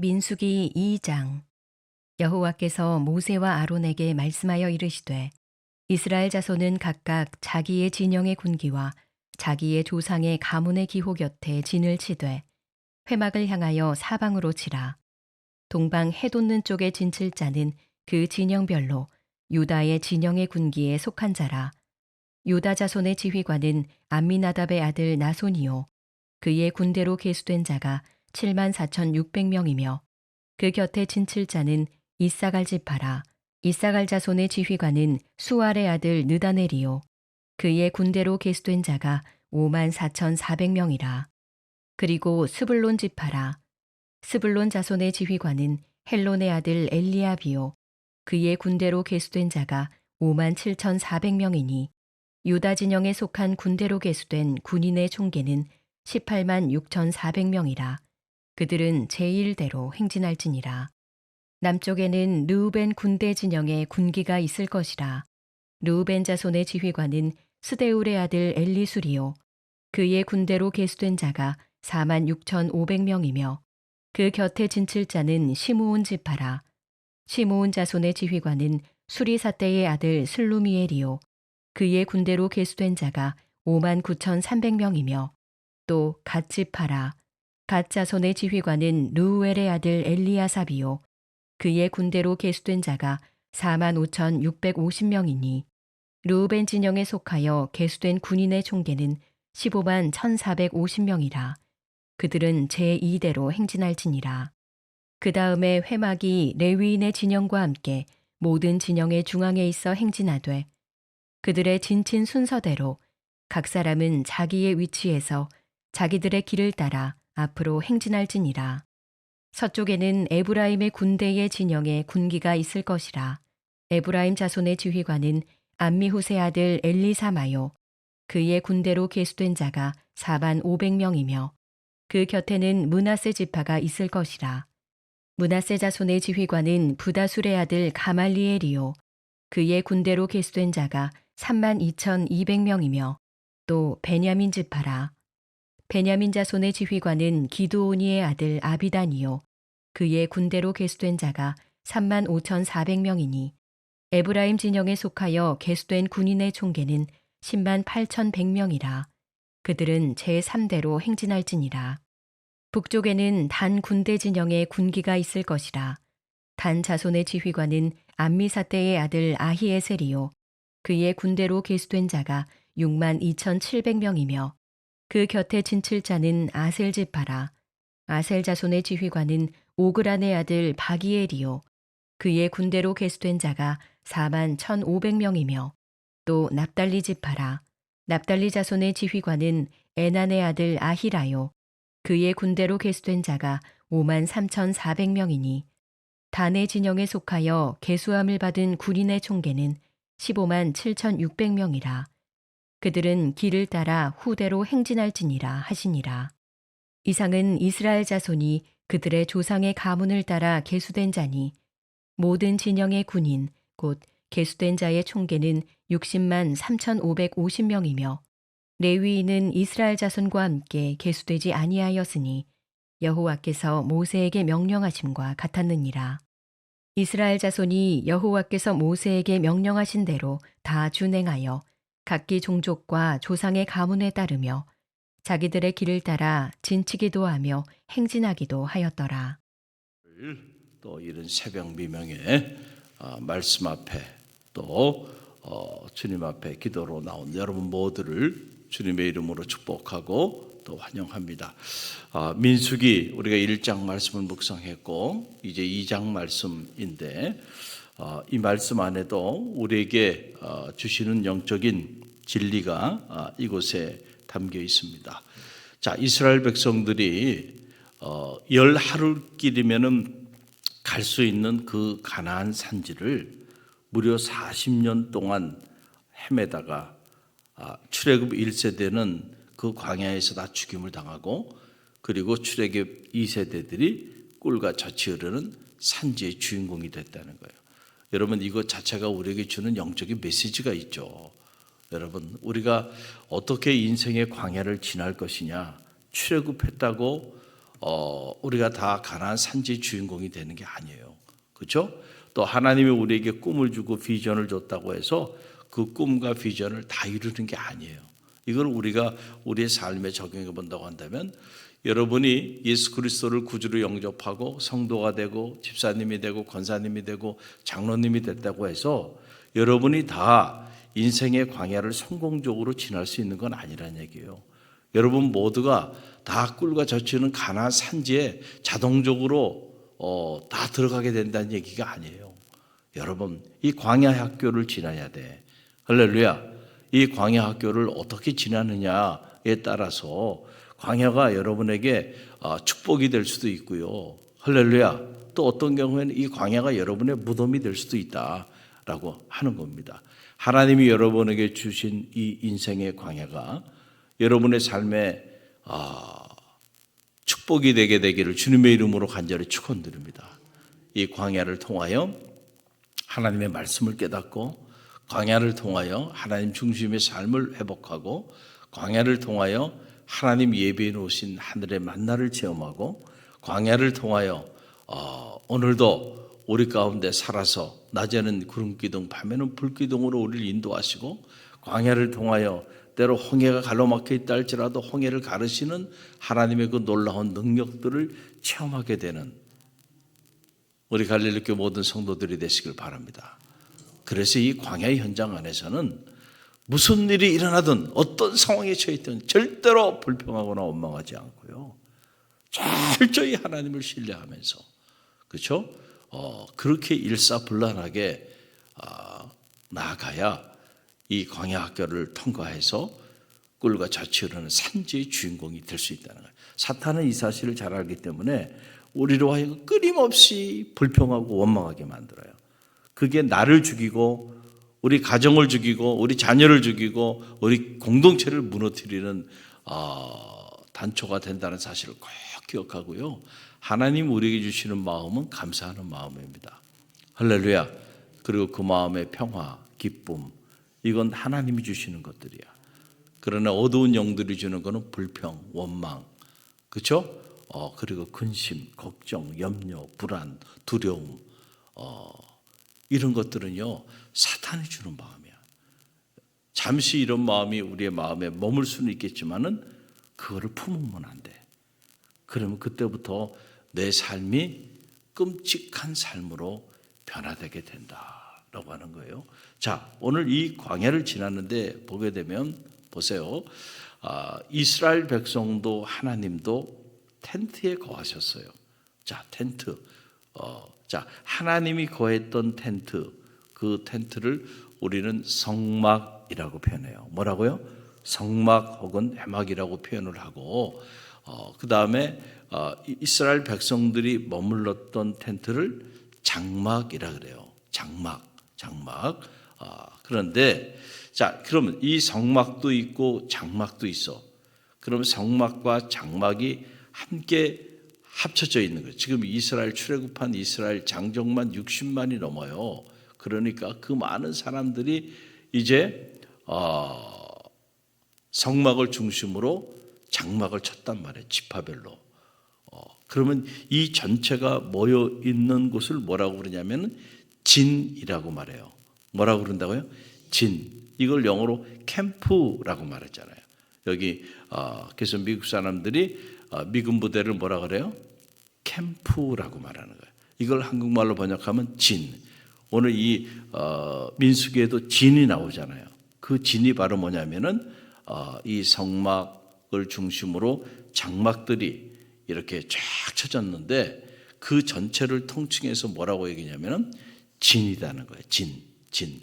민수기 2장. 여호와께서 모세와 아론에게 말씀하여 이르시되 이스라엘 자손은 각각 자기의 진영의 군기와 자기의 조상의 가문의 기호 곁에 진을 치되 회막을 향하여 사방으로 치라. 동방 해 돋는 쪽에 진칠 자는 그 진영별로 유다의 진영의 군기에 속한 자라. 유다 자손의 지휘관은 암미나답의 아들 나손이요 그의 군대로 계수된 자가 74,600명이며 그 곁에 진칠 자는 이사갈 지파라. 이사갈 자손의 지휘관은 수알의 아들 느다넬이요 그의 군대로 계수된 자가 54,400명이라. 그리고 스불론 지파라. 스불론 자손의 지휘관은 헬론의 아들 엘리압이요 그의 군대로 계수된 자가 57,400명이니 유다 진영에 속한 군대로 계수된 군인의 총계는 186,400명이라. 그들은 제1대로 행진할지니라. 남쪽에는 르우벤 군대 진영에 군기가 있을 것이라. 르우벤 자손의 지휘관은 스데울의 아들 엘리술이요 그의 군대로 계수된 자가 46,500명이며 그 곁에 진칠 자는 시므온 지파라. 시므온 자손의 지휘관은 수리사대의 아들 슬루미엘이요 그의 군대로 계수된 자가 59,300명이며 또 갓 지파라. 갓 자손의 지휘관은 르우엘의 아들 엘리아삽이요 그의 군대로 계수된 자가 45,650명이니 르우벤 진영에 속하여 계수된 군인의 총계는 151,450명이라. 그들은 제2대로 행진할지니라. 그 다음에 회막이 레위인의 진영과 함께 모든 진영의 중앙에 있어 행진하되 그들의 진친 순서대로 각 사람은 자기의 위치에서 자기들의 길을 따라 앞으로 행진할지니라. 서쪽에는 에브라임의 군대의 진영에 군기가 있을 것이라. 에브라임 자손의 지휘관은 암미후세 아들 엘리사마요 그의 군대로 계수된 자가 45,500명이며 그 곁에는 므낫세 지파가 있을 것이라. 므낫세 자손의 지휘관은 부다술의 아들 가말리엘이요 그의 군대로 계수된 자가 32,200명이며 또 베냐민 지파라. 베냐민 자손의 지휘관은 기드오니의 아들 아비단이요 그의 군대로 계수된 자가 35,400명이니 에브라임 진영에 속하여 계수된 군인의 총계는 108,100명이라. 그들은 제3대로 행진할지니라. 북쪽에는 단 군대 진영에 군기가 있을 것이라. 단 자손의 지휘관은 암미사대의 아들 아히에셀이요 그의 군대로 계수된 자가 62,700명이며 그 곁에 진칠 자는 아셀 지파라. 아셀 자손의 지휘관은 오그란의 아들 바기엘이요 그의 군대로 계수된 자가 41,500명이며 또 납달리 지파라. 납달리 자손의 지휘관은 에난의 아들 아히라요 그의 군대로 계수된 자가 53,400명이니 단의 진영에 속하여 계수함을 받은 군인의 총계는 157,600명이라. 그들은 길을 따라 후대로 행진할지니라 하시니라. 이상은 이스라엘 자손이 그들의 조상의 가문을 따라 계수된 자니 모든 진영의 군인 곧 계수된 자의 총계는 60만 3,550명이며 레위인은 이스라엘 자손과 함께 계수되지 아니하였으니 여호와께서 모세에게 명령하심과 같았느니라. 이스라엘 자손이 여호와께서 모세에게 명령하신 대로 다 준행하여 각기 종족과 조상의 가문에 따르며 자기들의 길을 따라 진치기도 하며 행진하기도 하였더라. 또 이런 새벽 미명에 말씀 앞에 또 주님 앞에 기도로 나온 여러분 모두를 주님의 이름으로 축복하고 또 환영합니다. 민수기 우리가 1장 말씀을 묵상했고 이제 2장 말씀인데 이 말씀 안에도 우리에게 주시는 영적인 진리가 이곳에 담겨 있습니다. 자, 이스라엘 백성들이 열 하루길이면은 갈 수 있는 그 가나안 산지를 무려 40년 동안 헤매다가 출애굽 1세대는 그 광야에서 다 죽임을 당하고 그리고 출애굽 2세대들이 꿀과 젖이 흐르는 산지의 주인공이 됐다는 거예요. 여러분 이것 자체가 우리에게 주는 영적인 메시지가 있죠. 여러분 우리가 어떻게 인생의 광야를 지날 것이냐 출애굽했다고 우리가 다 가나안 산지 주인공이 되는 게 아니에요. 그렇죠? 또 하나님이 우리에게 꿈을 주고 비전을 줬다고 해서 그 꿈과 비전을 다 이루는 게 아니에요. 이걸 우리가 우리의 삶에 적용해 본다고 한다면 여러분이 예수 그리스도를 구주로 영접하고 성도가 되고 집사님이 되고 권사님이 되고 장로님이 됐다고 해서 여러분이 다 인생의 광야를 성공적으로 지날 수 있는 건 아니란 얘기예요. 여러분 모두가 다 꿀과 젖히는 가나안 산지에 자동적으로 다 들어가게 된다는 얘기가 아니에요. 여러분 이 광야 학교를 지나야 돼. 할렐루야. 이 광야 학교를 어떻게 지나느냐에 따라서 광야가 여러분에게 축복이 될 수도 있고요. 할렐루야. 또 어떤 경우에는 이 광야가 여러분의 무덤이 될 수도 있다라고 하는 겁니다. 하나님이 여러분에게 주신 이 인생의 광야가 여러분의 삶에 축복이 되게 되기를 주님의 이름으로 간절히 축원드립니다. 이 광야를 통하여 하나님의 말씀을 깨닫고 광야를 통하여 하나님 중심의 삶을 회복하고 광야를 통하여 하나님 예비해 놓으신 하늘의 만나를 체험하고 광야를 통하여 오늘도 우리 가운데 살아서 낮에는 구름기둥 밤에는 불기둥으로 우리를 인도하시고 광야를 통하여 때로 홍해가 가로막혀 있다 할지라도 홍해를 가르시는 하나님의 그 놀라운 능력들을 체험하게 되는 우리 갈릴리교회 모든 성도들이 되시길 바랍니다. 그래서 이 광야의 현장 안에서는 무슨 일이 일어나든 어떤 상황에 처해있든 절대로 불평하거나 원망하지 않고요. 철저히 하나님을 신뢰하면서 그렇죠? 그렇게 일사불란하게 나아가야 이 광야 학교를 통과해서 꿀과 젖이 흐르는 산지의 주인공이 될 수 있다는 거예요. 사탄은 이 사실을 잘 알기 때문에 우리로 하여금 끊임없이 불평하고 원망하게 만들어요. 그게 나를 죽이고 우리 가정을 죽이고 우리 자녀를 죽이고 우리 공동체를 무너뜨리는 단초가 된다는 사실을 꼭 기억하고요. 하나님 우리에게 주시는 마음은 감사하는 마음입니다. 할렐루야. 그리고 그 마음의 평화, 기쁨 이건 하나님이 주시는 것들이야. 그러나 어두운 영들이 주는 것은 불평, 원망 그렇죠? 그리고 근심, 걱정, 염려, 불안, 두려움 이런 것들은요 사탄이 주는 마음이야. 잠시 이런 마음이 우리의 마음에 머물 수는 있겠지만은 그거를 품으면 안 돼. 그러면 그때부터 내 삶이 끔찍한 삶으로 변화되게 된다라고 하는 거예요. 자, 오늘 이 광야를 지났는데 보게 되면 보세요. 이스라엘 백성도 하나님도 텐트에 거하셨어요. 자, 텐트. 자, 하나님이 거했던 텐트, 그 텐트를 우리는 성막이라고 표현해요. 뭐라고요? 성막 혹은 회막이라고 표현을 하고, 그 다음에 이스라엘 백성들이 머물렀던 텐트를 장막이라 그래요. 장막. 그런데 자, 그러면 이 성막도 있고 장막도 있어. 그러면 성막과 장막이 함께 합쳐져 있는 거예요. 지금 이스라엘 출애굽한 이스라엘 장정만 60만이 넘어요. 그러니까 그 많은 사람들이 이제 성막을 중심으로 장막을 쳤단 말이에요. 지파별로. 그러면 이 전체가 모여 있는 곳을 뭐라고 그러냐면 진이라고 말해요. 뭐라고 그런다고요? 진. 이걸 영어로 캠프라고 말했잖아요. 여기 그래서 미국 사람들이 미군 부대를 뭐라 그래요? 캠프라고 말하는 거예요. 이걸 한국말로 번역하면 진. 오늘 이 민수기에도 진이 나오잖아요. 그 진이 바로 뭐냐면은 이 성막을 중심으로 장막들이 이렇게 쫙 쳐졌는데 그 전체를 통칭해서 뭐라고 얘기냐면은 진이라는 거예요. 진.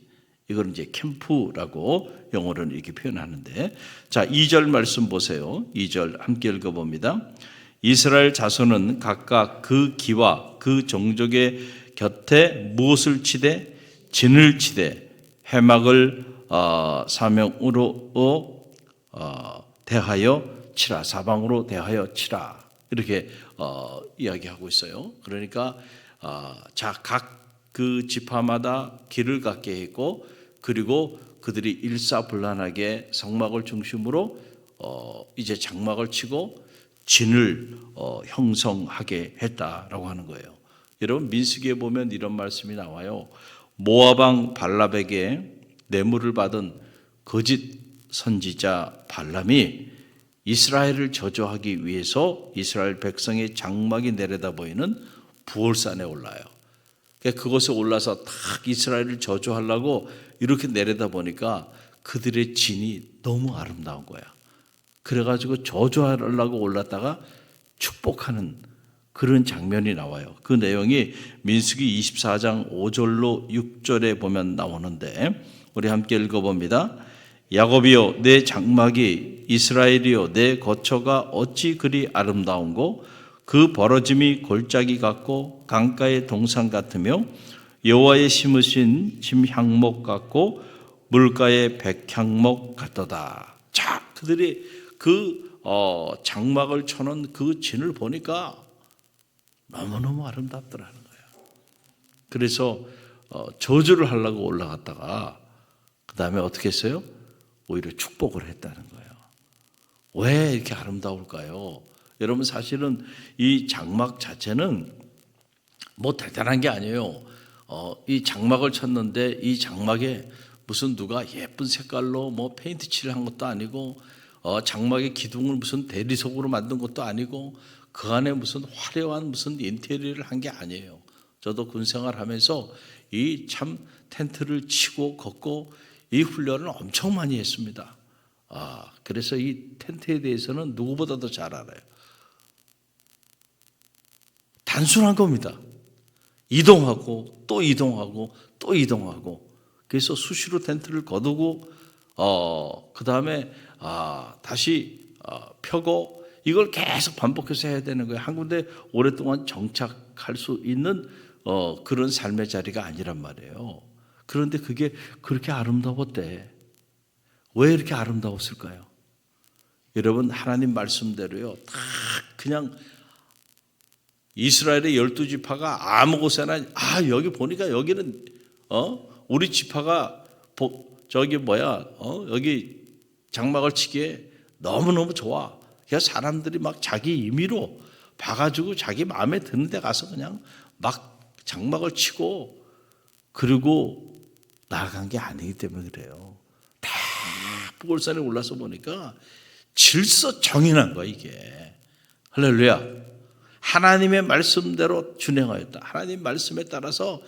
이걸 이제 캠프라고 영어로는 이렇게 표현하는데, 자, 2절 말씀 보세요. 2절 함께 읽어봅니다. 이스라엘 자손은 각각 그 기와 그 종족의 곁에 무엇을 치되 진을 치되 회막을 사명으로 대하여 치라. 사방으로 대하여 치라. 이렇게 이야기하고 있어요. 그러니까 자, 각 그 지파마다 길을 갖게 했고, 그리고 그들이 일사불란하게 성막을 중심으로 이제 장막을 치고 진을 형성하게 했다라고 하는 거예요. 여러분 민수기에 보면 이런 말씀이 나와요. 모압 왕 발람에게 뇌물을 받은 거짓 선지자 발람이 이스라엘을 저주하기 위해서 이스라엘 백성의 장막이 내려다 보이는 부올산에 올라요. 그것에 올라서 딱 이스라엘을 저주하려고 이렇게 내려다 보니까 그들의 진이 너무 아름다운 거야. 그래가지고 저주하려고 올랐다가 축복하는 그런 장면이 나와요. 그 내용이 민수기 24장 5절로 6절에 보면 나오는데 우리 함께 읽어봅니다. 야곱이여 내 장막이 이스라엘이여 내 거처가 어찌 그리 아름다운고 그 벌어짐이 골짜기 같고 강가의 동산 같으며 여호와의 심으신 침향목 같고 물가의 백향목 같도다. 자, 그들이 그 장막을 쳐놓은 그 진을 보니까 너무너무 아름답더라는 거예요. 그래서 저주를 하려고 올라갔다가 그 다음에 어떻게 했어요? 오히려 축복을 했다는 거예요. 왜 이렇게 아름다울까요? 여러분 사실은 이 장막 자체는 뭐 대단한 게 아니에요. 이 장막을 쳤는데 이 장막에 무슨 누가 예쁜 색깔로 뭐 페인트 칠을 한 것도 아니고 장막의 기둥을 무슨 대리석으로 만든 것도 아니고 그 안에 무슨 화려한 무슨 인테리어를 한 게 아니에요. 저도 군 생활하면서 이 참 텐트를 치고 걷고 이 훈련을 엄청 많이 했습니다. 그래서 이 텐트에 대해서는 누구보다도 잘 알아요. 단순한 겁니다. 이동하고 또 이동하고 또 이동하고 그래서 수시로 텐트를 거두고 그 다음에 다시 펴고 이걸 계속 반복해서 해야 되는 거예요. 한 군데 오랫동안 정착할 수 있는 그런 삶의 자리가 아니란 말이에요. 그런데 그게 그렇게 아름다웠대. 왜 이렇게 아름다웠을까요? 여러분 하나님 말씀대로요. 다 그냥 이스라엘의 12지파가 아무 곳에나 여기 보니까 여기는 우리 지파가 여기 장막을 치기에 너무너무 좋아. 그래서 사람들이 막 자기 임의로 봐가지고 자기 마음에 드는 데 가서 그냥 막 장막을 치고 그리고 나아간 게 아니기 때문에 그래요. 다 부골산에 올라서 보니까 질서정연한 거야 이게. 할렐루야. 하나님의 말씀대로 준행하였다. 하나님 말씀에 따라서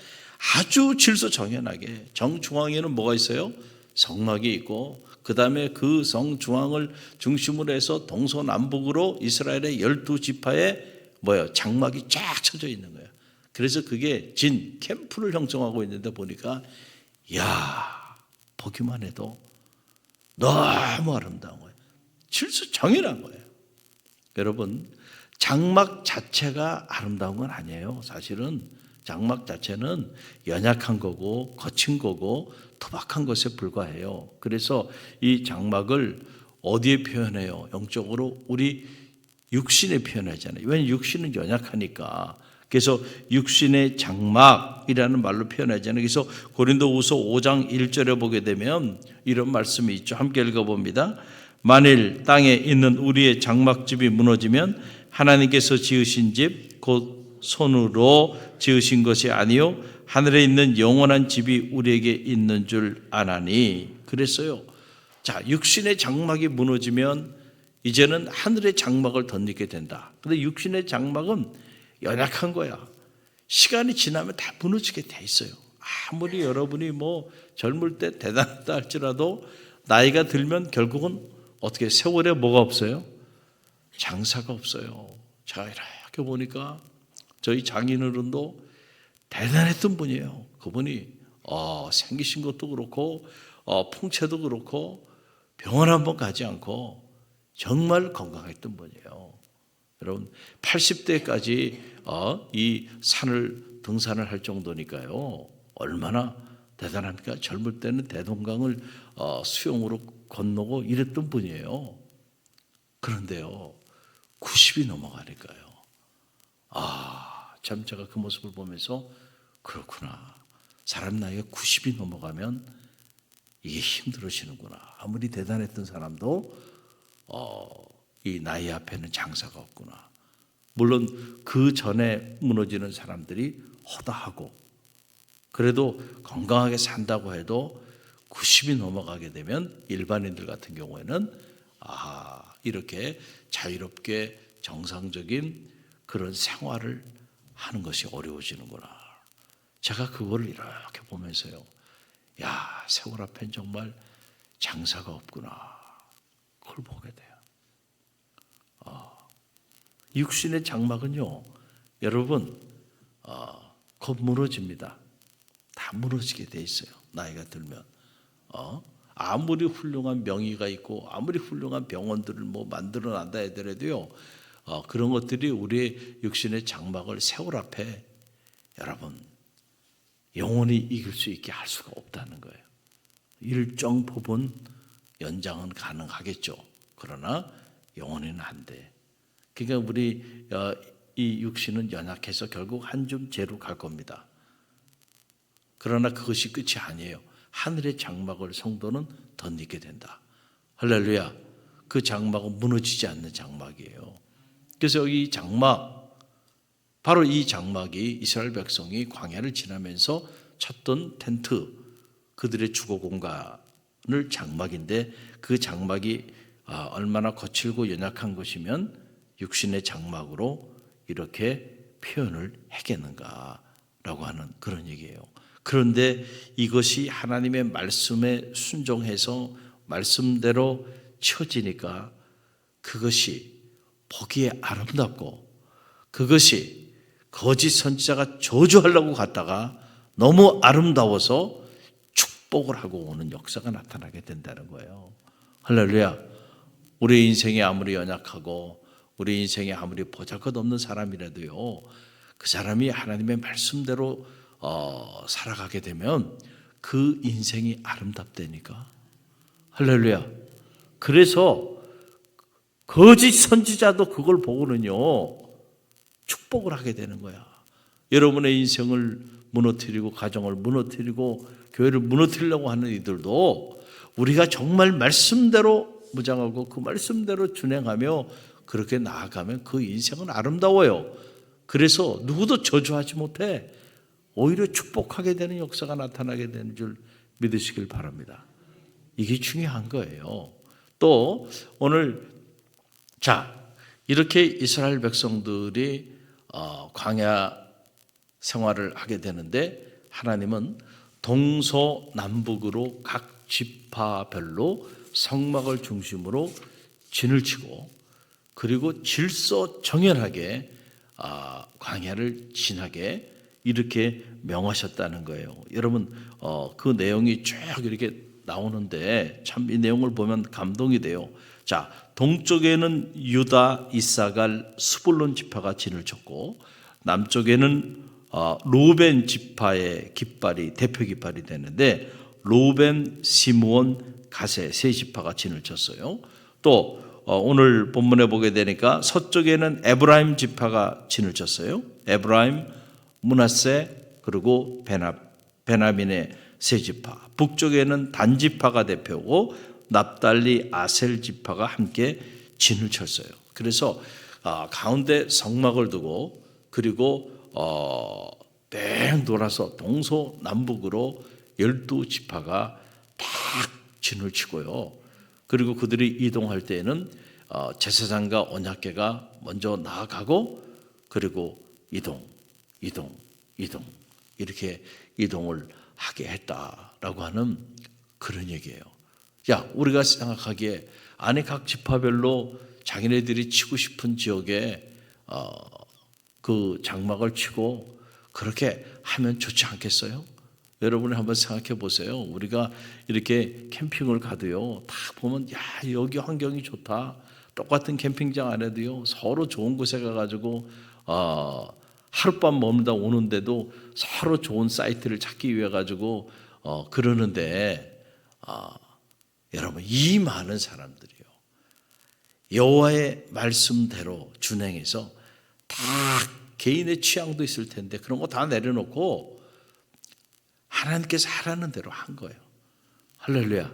아주 질서정연하게 정중앙에는 뭐가 있어요? 성막이 있고 그 다음에 그 성중앙을 중심으로 해서 동서남북으로 이스라엘의 12지파의 장막이 쫙 쳐져 있는 거예요. 그래서 그게 캠프를 형성하고 있는데 보니까 보기만 해도 너무 아름다운 거예요. 질서정연한 거예요. 여러분 장막 자체가 아름다운 건 아니에요. 사실은 장막 자체는 연약한 거고 거친 거고 투박한 것에 불과해요. 그래서 이 장막을 어디에 표현해요? 영적으로 우리 육신에 표현하잖아요. 왜냐하면 육신은 연약하니까. 그래서 육신의 장막이라는 말로 표현하잖아요. 그래서 고린도후서 5장 1절에 보게 되면 이런 말씀이 있죠. 함께 읽어봅니다. 만일 땅에 있는 우리의 장막집이 무너지면 하나님께서 지으신 집 곧 손으로 지으신 것이 아니요 하늘에 있는 영원한 집이 우리에게 있는 줄 아나니 그랬어요. 자, 육신의 장막이 무너지면 이제는 하늘의 장막을 덧입게 된다. 그런데 육신의 장막은 연약한 거야. 시간이 지나면 다 무너지게 돼 있어요. 아무리 여러분이 젊을 때 대단하다 할지라도 나이가 들면 결국은 어떻게 세월에 뭐가 없어요? 장사가 없어요. 제가 이렇게 보니까 저희 장인어른도 대단했던 분이에요. 그분이 생기신 것도 그렇고 풍채도 그렇고 병원 한번 가지 않고 정말 건강했던 분이에요. 여러분 80대까지 이 산을 등산을 할 정도니까요. 얼마나 대단합니까? 젊을 때는 대동강을 수영으로 건너고 이랬던 분이에요. 그런데요 90이 넘어가니까요. 참 제가 그 모습을 보면서 그렇구나. 사람 나이가 90이 넘어가면 이게 힘들어지는구나. 아무리 대단했던 사람도 이 나의 앞에는 장사가 없구나. 물론 그 전에 무너지는 사람들이 허다하고 그래도 건강하게 산다고 해도 90이 넘어가게 되면 일반인들 같은 경우에는 이렇게 자유롭게 정상적인 그런 생활을 하는 것이 어려워지는구나. 제가 그거를 이렇게 보면서요. 야, 세월 앞엔 정말 장사가 없구나. 그걸 보게 돼요. 육신의 장막은요, 여러분, 곧 무너집니다. 다 무너지게 돼 있어요. 나이가 들면. 아무리 훌륭한 명의가 있고, 아무리 훌륭한 병원들을 만들어 놨다 하더라도요, 그런 것들이 우리의 육신의 장막을 세월 앞에 여러분, 영원히 이길 수 있게 할 수가 없다는 거예요. 일정 부분 연장은 가능하겠죠. 그러나 영원히는 안 돼. 그러니까 우리 이 육신은 연약해서 결국 한 줌 재로 갈 겁니다. 그러나 그것이 끝이 아니에요. 하늘의 장막을 성도는 덧입게 된다. 할렐루야. 그 장막은 무너지지 않는 장막이에요. 그래서 여기 장막, 바로 이 장막이 이스라엘 백성이 광야를 지나면서 찾던 텐트, 그들의 주거 공간을 장막인데 그 장막이 얼마나 거칠고 연약한 것이면 육신의 장막으로 이렇게 표현을 하겠는가라고 하는 그런 얘기예요. 그런데 이것이 하나님의 말씀에 순종해서 말씀대로 치어지니까 그것이 보기에 아름답고 그것이 거짓 선지자가 저주하려고 갔다가 너무 아름다워서 축복을 하고 오는 역사가 나타나게 된다는 거예요. 할렐루야. 우리 인생이 아무리 연약하고 우리 인생에 아무리 보잘것없는 사람이라도요, 그 사람이 하나님의 말씀대로 살아가게 되면 그 인생이 아름답다니까. 할렐루야. 그래서 거짓 선지자도 그걸 보고는요 축복을 하게 되는 거야. 여러분의 인생을 무너뜨리고 가정을 무너뜨리고 교회를 무너뜨리려고 하는 이들도 우리가 정말 말씀대로 무장하고 그 말씀대로 준행하며 그렇게 나아가면 그 인생은 아름다워요. 그래서 누구도 저주하지 못해. 오히려 축복하게 되는 역사가 나타나게 되는 줄 믿으시길 바랍니다. 이게 중요한 거예요. 또 오늘 이렇게 이스라엘 백성들이 광야 생활을 하게 되는데 하나님은 동서남북으로 각 지파별로 성막을 중심으로 진을 치고 그리고 질서정연하게 광야를 지나게 이렇게 명하셨다는 거예요. 여러분 그 내용이 쭉 이렇게 나오는데 참 이 내용을 보면 감동이 돼요. 동쪽에는 유다, 이사갈, 스불론 지파가 진을 쳤고 남쪽에는 루벤 지파의 깃발이 대표 깃발이 되는데 루벤, 시므온, 가세 세 지파가 진을 쳤어요. 또 오늘 본문에 보게 되니까 서쪽에는 에브라임 지파가 진을 쳤어요. 에브라임, 므낫세 그리고 베냐민의 세 지파. 북쪽에는 단 지파가 대표고 납달리, 아셀 지파가 함께 진을 쳤어요. 그래서 가운데 성막을 두고 그리고 뺑 돌아서 동서남북으로 12지파가 딱 진을 치고요. 그리고 그들이 이동할 때에는 제사장과 언약궤가 먼저 나아가고 그리고 이동 이렇게 이동을 하게 했다라고 하는 그런 얘기예요. 우리가 생각하기에 각 지파별로 자기네들이 치고 싶은 지역에 그 장막을 치고 그렇게 하면 좋지 않겠어요? 여러분이 한번 생각해 보세요. 우리가 이렇게 캠핑을 가도요, 다 보면 여기 환경이 좋다. 똑같은 캠핑장 안에도요, 서로 좋은 곳에 가가지고 하룻밤 머물다 오는데도 서로 좋은 사이트를 찾기 위해 가지고 그러는데 여러분 이 많은 사람들이요 여호와의 말씀대로 준행해서 다 개인의 취향도 있을 텐데 그런 거 다 내려놓고 하나님께서 하라는 대로 한 거예요. 할렐루야.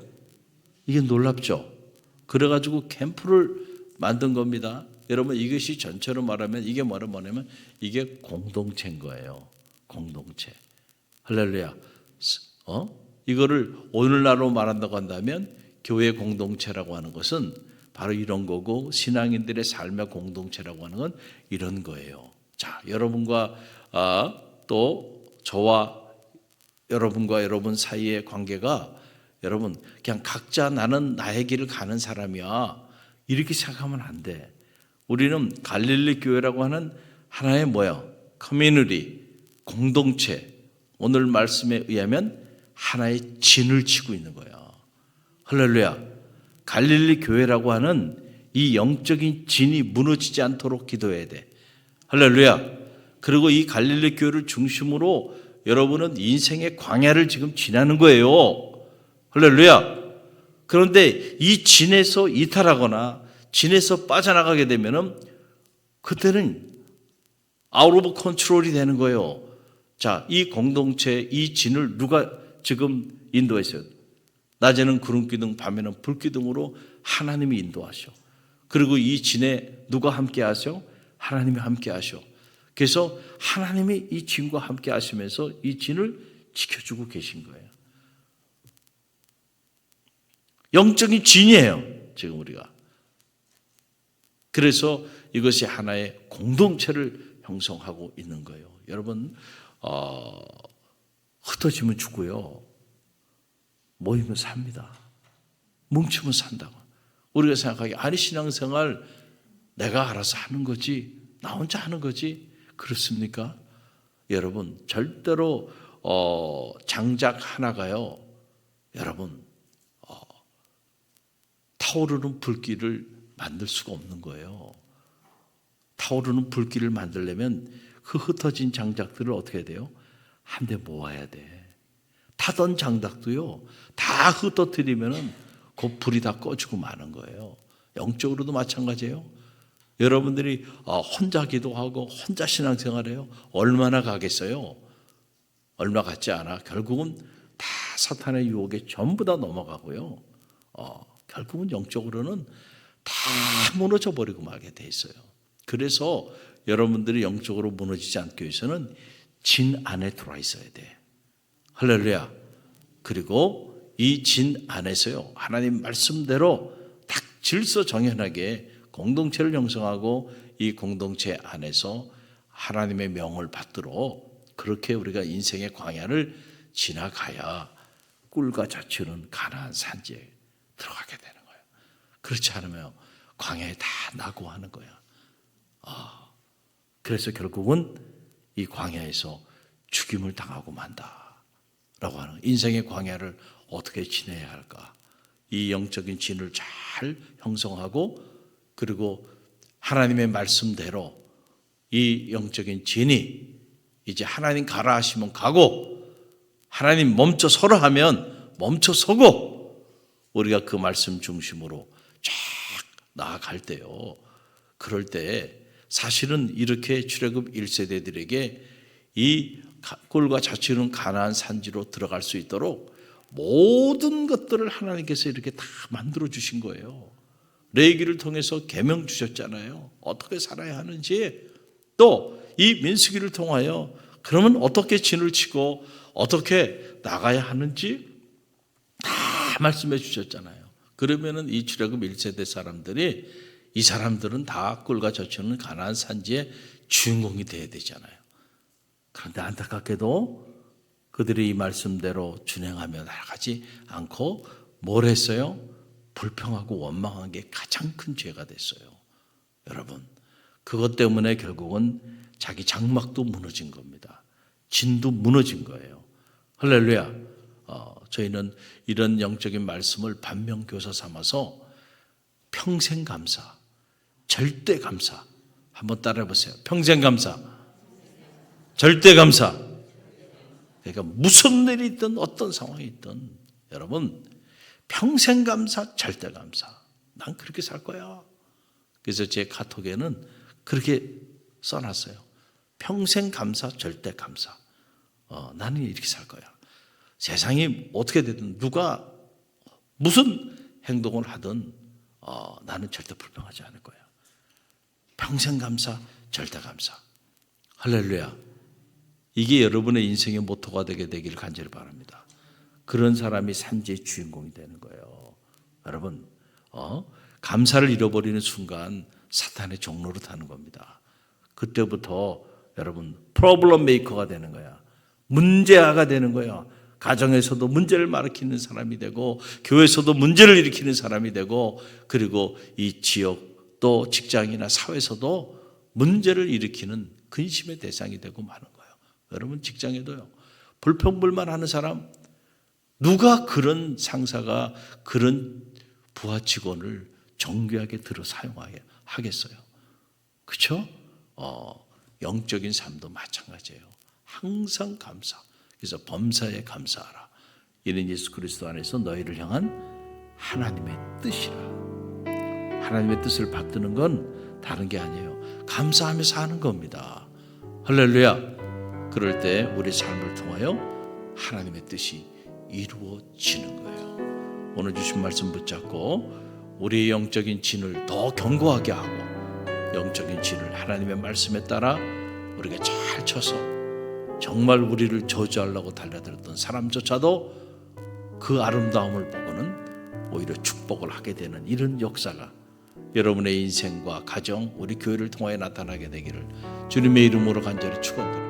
이게 놀랍죠. 그래가지고 캠프를 만든 겁니다. 여러분 이것이 전체로 말하면 이게 뭐냐면 이게 공동체인 거예요. 공동체. 할렐루야. 이거를 오늘날로 말한다고 한다면 교회 공동체라고 하는 것은 바로 이런 거고 신앙인들의 삶의 공동체라고 하는 건 이런 거예요. 자, 여러분과 또 저와 여러분과 여러분 사이의 관계가 여러분 그냥 각자 나는 나의 길을 가는 사람이야 이렇게 생각하면 안 돼. 우리는 갈릴리 교회라고 하는 하나의 커뮤니티, 공동체, 오늘 말씀에 의하면 하나의 진을 치고 있는 거야. 할렐루야. 갈릴리 교회라고 하는 이 영적인 진이 무너지지 않도록 기도해야 돼. 할렐루야. 그리고 이 갈릴리 교회를 중심으로 여러분은 인생의 광야를 지금 지나는 거예요. 할렐루야. 그런데 이 진에서 이탈하거나 진에서 빠져나가게 되면은 그때는 아웃 오브 컨트롤이 되는 거예요. 자, 이 공동체, 이 진을 누가 지금 인도했어요? 낮에는 구름기둥, 밤에는 불기둥으로 하나님이 인도하셔. 그리고 이 진에 누가 함께 하셔? 하나님이 함께 하셔. 그래서 하나님이 이 진과 함께 하시면서 이 진을 지켜주고 계신 거예요. 영적인 진이에요, 지금 우리가. 그래서 이것이 하나의 공동체를 형성하고 있는 거예요. 여러분, 흩어지면 죽고요. 모이면 삽니다. 뭉치면 산다고. 우리가 생각하기에 아니 신앙생활 내가 알아서 하는 거지 나 혼자 하는 거지 그렇습니까? 여러분 절대로 장작 하나가요. 여러분 타오르는 불길을 만들 수가 없는 거예요. 타오르는 불길을 만들려면 그 흩어진 장작들을 어떻게 해야 돼요? 한 대 모아야 돼. 타던 장작도요 다 흩어뜨리면은 그 불이 다 꺼지고 마는 거예요. 영적으로도 마찬가지예요. 여러분들이 혼자 기도하고 혼자 신앙생활해요. 얼마나 가겠어요? 얼마 같지 않아. 결국은 다 사탄의 유혹에 전부 다 넘어가고요. 결국은 영적으로는 다 무너져 버리고 말게 돼 있어요. 그래서 여러분들이 영적으로 무너지지 않기 위해서는 진 안에 들어와 있어야 돼. 할렐루야. 그리고 이 진 안에서요 하나님 말씀대로 딱 질서 정연하게 공동체를 형성하고 이 공동체 안에서 하나님의 명을 받도록 그렇게 우리가 인생의 광야를 지나가야 꿀과 젖으는 가나안 산지에 들어가게 되는 거예요. 그렇지 않으면 광야에 다 낙오하는 거야. 그래서 결국은 이 광야에서 죽임을 당하고 만다라고 하는 인생의 광야를 어떻게 지내야 할까? 이 영적인 진을 잘 형성하고 그리고 하나님의 말씀대로 이 영적인 진이 이제 하나님 가라 하시면 가고 하나님 멈춰 서라 하면 멈춰 서고 우리가 그 말씀 중심으로 쫙 나아갈 때요. 그럴 때 사실은 이렇게 출애굽 1세대들에게 이 꿀과 젖으는 가나안 산지로 들어갈 수 있도록 모든 것들을 하나님께서 이렇게 다 만들어 주신 거예요. 레위기를 통해서 계명 주셨잖아요. 어떻게 살아야 하는지 또 이 민수기를 통하여 그러면 어떻게 진을 치고 어떻게 나가야 하는지 다 말씀해 주셨잖아요. 그러면은 이 출애굽 1세대 사람들이 이 사람들은 다 꿀과 젖으는 가나안 산지의 주인공이 돼야 되잖아요. 그런데 안타깝게도 그들이 이 말씀대로 준행하며 나아가지 않고 뭘 했어요? 불평하고 원망한 게 가장 큰 죄가 됐어요. 여러분, 그것 때문에 결국은 자기 장막도 무너진 겁니다. 진도 무너진 거예요. 할렐루야. 저희는 이런 영적인 말씀을 반면교사 삼아서 평생 감사, 절대 감사 한번 따라해 보세요. 평생 감사, 절대 감사. 그러니까 무슨 일이 있든 어떤 상황이 있든 여러분 평생 감사, 절대 감사. 난 그렇게 살 거야. 그래서 제 카톡에는 그렇게 써놨어요. 평생 감사, 절대 감사. 나는 이렇게 살 거야. 세상이 어떻게 되든 누가 무슨 행동을 하든 나는 절대 불평하지 않을 거야. 평생 감사, 절대 감사. 할렐루야. 이게 여러분의 인생의 모토가 되게 되기를 간절히 바랍니다. 그런 사람이 산지의 주인공이 되는 거예요. 여러분, 감사를 잃어버리는 순간 사탄의 종로로 타는 겁니다. 그때부터 여러분 프로블럼 메이커가 되는 거야. 문제아가 되는 거야. 가정에서도 문제를 일으키는 사람이 되고 교회에서도 문제를 일으키는 사람이 되고 그리고 이 지역 또 직장이나 사회에서도 문제를 일으키는 근심의 대상이 되고 마는 거예요. 여러분 직장에도요. 불평불만하는 사람 누가 그런 상사가 그런 부하 직원을 정교하게 들어 사용하게 하겠어요. 그렇죠? 영적인 삶도 마찬가지예요. 항상 감사. 그래서 범사에 감사하라. 이는 예수 그리스도 안에서 너희를 향한 하나님의 뜻이라. 하나님의 뜻을 받드는 건 다른 게 아니에요. 감사하며 사는 겁니다. 할렐루야. 그럴 때 우리 삶을 통하여 하나님의 뜻이 이루어지는 거예요. 오늘 주신 말씀 붙잡고 우리의 영적인 진을 더 견고하게 하고 영적인 진을 하나님의 말씀에 따라 우리가 잘 쳐서 정말 우리를 저주하려고 달려들었던 사람조차도 그 아름다움을 보고는 오히려 축복을 하게 되는 이런 역사가 여러분의 인생과 가정, 우리 교회를 통하여 나타나게 되기를 주님의 이름으로 간절히 축원드립니다.